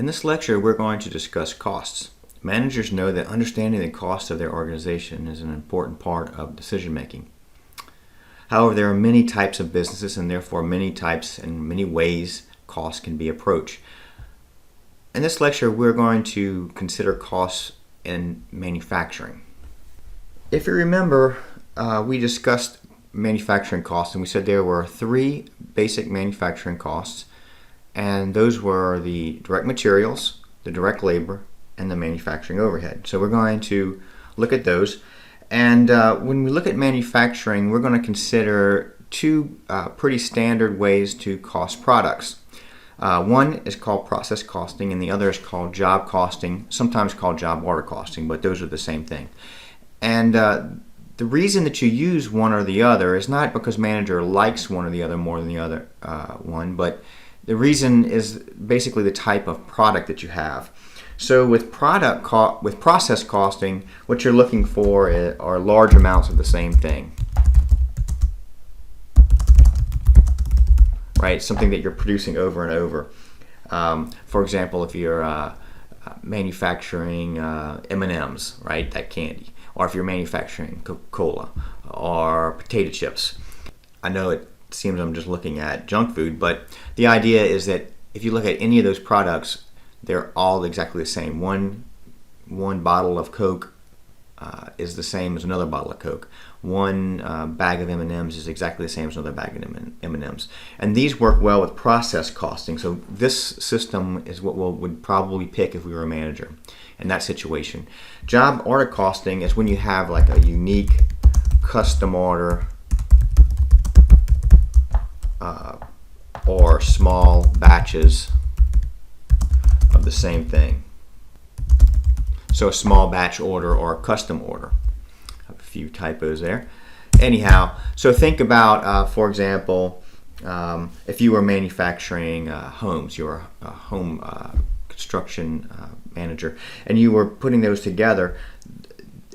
In this lecture, we're going to discuss costs. Managers know that understanding the cost of their organization is an important part of decision making. However, there are many types of businesses and therefore many types and many ways costs can be approached. In this lecture, we're going to consider costs in manufacturing. If you remember, we discussed manufacturing costs and we said there were three basic manufacturing costs, and those were the direct materials, the direct labor, and the manufacturing overhead. So we're going to look at those. And when we look at manufacturing, we're going to consider two pretty standard ways to cost products. One is called process costing and the other is called job costing, sometimes called job order costing, but those are the same thing. And the reason that you use one or the other is not because manager likes one or the other more than the other one, but the reason is basically the type of product that you have. So with process costing, what you're looking for are large amounts of the same thing. Right? Something that you're producing over and over. For example, if you're manufacturing M&Ms, right, that candy, or if you're manufacturing Coca-Cola or potato chips. I know it seems I'm just looking at junk food, but the idea is that if you look at any of those products, they're all exactly the same. One bottle of Coke is the same as another bottle of Coke. One bag of M&Ms is exactly the same as another bag of M&Ms. And these work well with process costing. So this system is what we would probably pick if we were a manager in that situation. Job order costing is when you have like a unique custom order or small batches of the same thing. So a small batch order or a custom order. A few typos there. Anyhow, so think about, for example, if you were manufacturing homes, you were a home construction manager, and you were putting those together.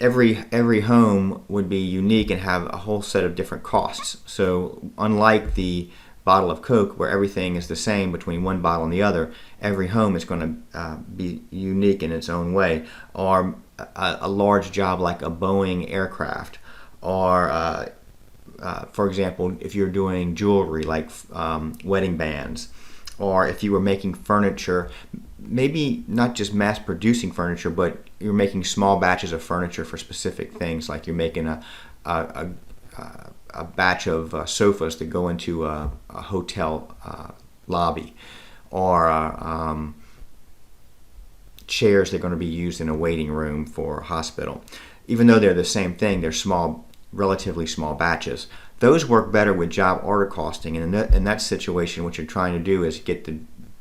Every home would be unique and have a whole set of different costs. So unlike the bottle of Coke where everything is the same between one bottle and the other, every home is going to be unique in its own way. Or a large job like a Boeing aircraft, or for example, if you're doing jewelry like wedding bands, or if you were making furniture, maybe not just mass producing furniture, but you're making small batches of furniture for specific things, like you're making a batch of sofas that go into a hotel lobby, or chairs that are going to be used in a waiting room for a hospital. Even though they're the same thing, they're small, relatively small batches. Those work better with job order costing, and in that situation, what you're trying to do is get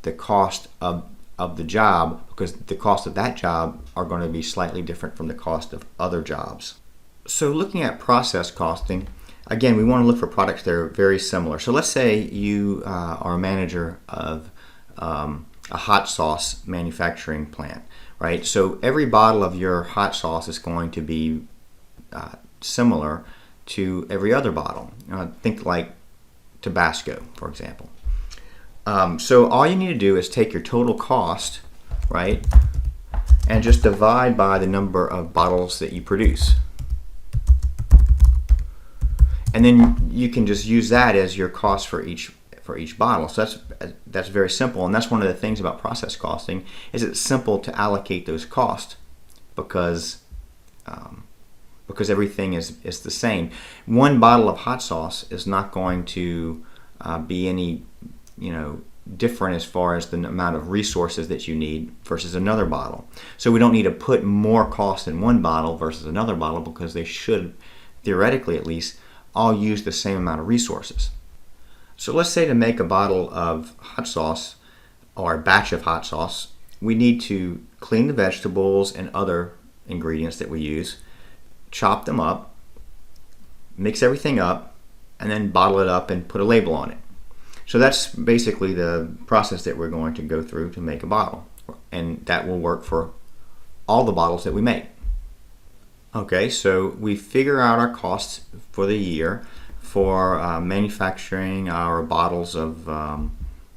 the cost of the job, because the cost of that job are going to be slightly different from the cost of other jobs. So looking at process costing, again, we want to look for products that are very similar. So let's say you are a manager of a hot sauce manufacturing plant, right? So every bottle of your hot sauce is going to be similar to every other bottle. Think like Tabasco, for example. So all you need to do is take your total cost, right, and just divide by the number of bottles that you produce. And then you can just use that as your cost for each bottle. So that's very simple, and that's one of the things about process costing, is it's simple to allocate those costs because everything is the same. One bottle of hot sauce is not going to be any different as far as the amount of resources that you need versus another bottle. So we don't need to put more cost in one bottle versus another bottle, because they should, theoretically at least, all use the same amount of resources. So let's say to make a bottle of hot sauce or a batch of hot sauce, we need to clean the vegetables and other ingredients that we use, chop them up, mix everything up, and then bottle it up and put a label on it. So that's basically the process that we're going to go through to make a bottle, and that will work for all the bottles that we make. Okay, so we figure out our costs for the year for manufacturing our bottles of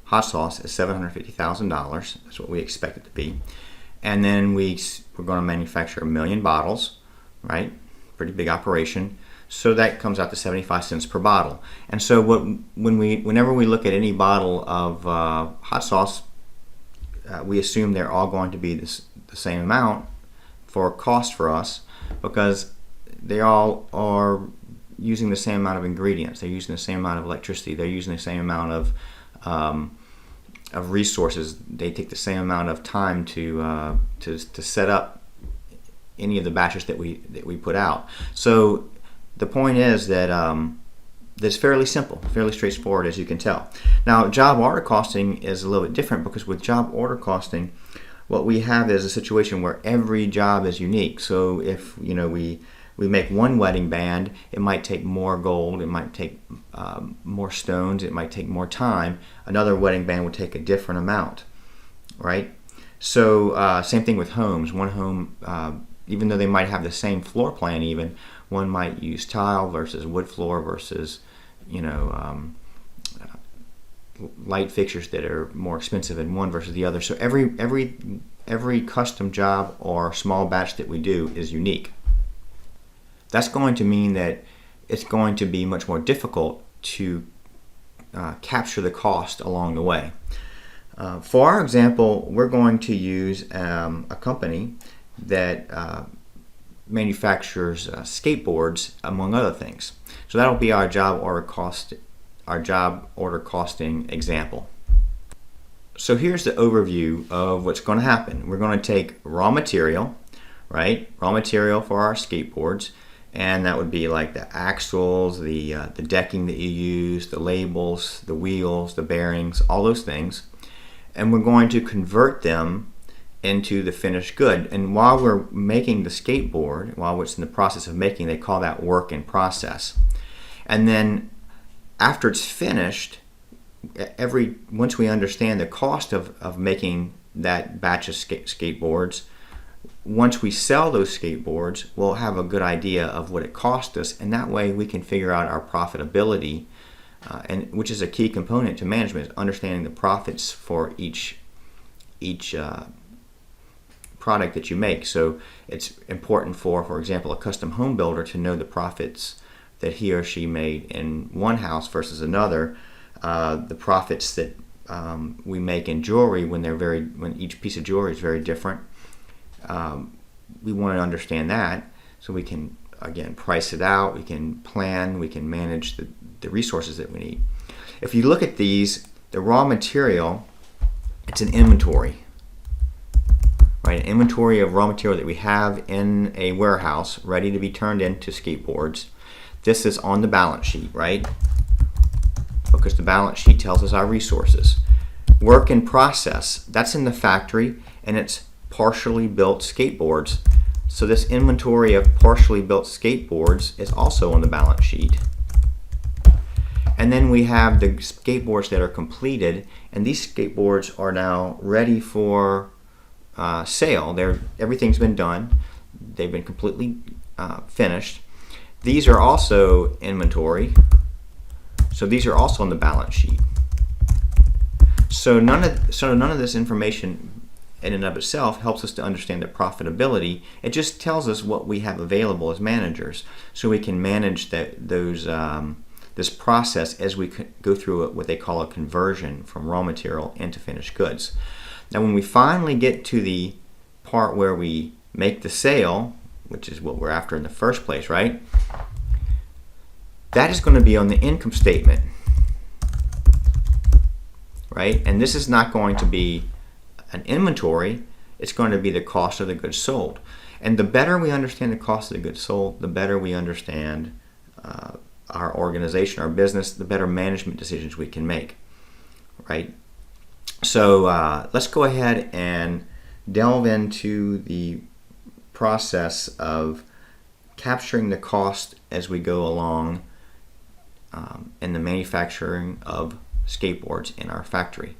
hot sauce is $750,000. That's what we expect it to be. And then we're going to manufacture 1 million bottles, right? Pretty big operation. So that comes out to 75 cents per bottle. And so whenever we look at any bottle of hot sauce, we assume they're all going to be the same amount for cost for us, because they all are using the same amount of ingredients. They're using the same amount of electricity. They're using the same amount of resources. They take the same amount of time to set up any of the batches that we put out. So the point is that it's fairly simple, fairly straightforward, as you can tell. Now, job order costing is a little bit different, because with job order costing, what we have is a situation where every job is unique. So if we make one wedding band, it might take more gold, it might take more stones, it might take more time. Another wedding band would take a different amount, right? So same thing with homes. One home, even though they might have the same floor plan, even one might use tile versus wood floor versus light fixtures that are more expensive in one versus the other. So every custom job or small batch that we do is unique. That's going to mean that it's going to be much more difficult to capture the cost along the way. For our example, we're going to use a company that manufactures skateboards, among other things. So that'll be our job order costing example. So here's the overview of what's going to happen. We're going to take raw material, right? Raw material for our skateboards, and that would be like the axles, the decking that you use, the labels, the wheels, the bearings, all those things. And we're going to convert them into the finished good. And while we're making the skateboard, while it's in the process of making, they call that work in process. And then after it's finished, once we understand the cost of making that batch of skateboards, once we sell those skateboards, we'll have a good idea of what it cost us, and that way we can figure out our profitability, and which is a key component to management, is understanding the profits for each product that you make. So it's important for example, a custom home builder to know the profits that he or she made in one house versus another, the profits that we make in jewelry when each piece of jewelry is very different. We want to understand that so we can, again, price it out, we can plan, we can manage the resources that we need. If you look at these, the raw material, it's an inventory, right? An inventory of raw material that we have in a warehouse ready to be turned into skateboards. This is on the balance sheet, right? Because the balance sheet tells us our resources. Work in process, that's in the factory, and it's partially built skateboards. So this inventory of partially built skateboards is also on the balance sheet. And then we have the skateboards that are completed, and these skateboards are now ready for sale. Everything's been done. They've been completely finished. These are also inventory. So these are also on the balance sheet. So none of this information in and of itself helps us to understand the profitability. It just tells us what we have available as managers, so we can manage this process as we go through what they call a conversion from raw material into finished goods. Now, when we finally get to the part where we make the sale, which is what we're after in the first place, right? That is going to be on the income statement, right? And this is not going to be an inventory, it's going to be the cost of the goods sold. And the better we understand the cost of the goods sold, the better we understand our organization, our business, the better management decisions we can make, right? So let's go ahead and delve into the process of capturing the cost as we go along in the manufacturing of skateboards in our factory.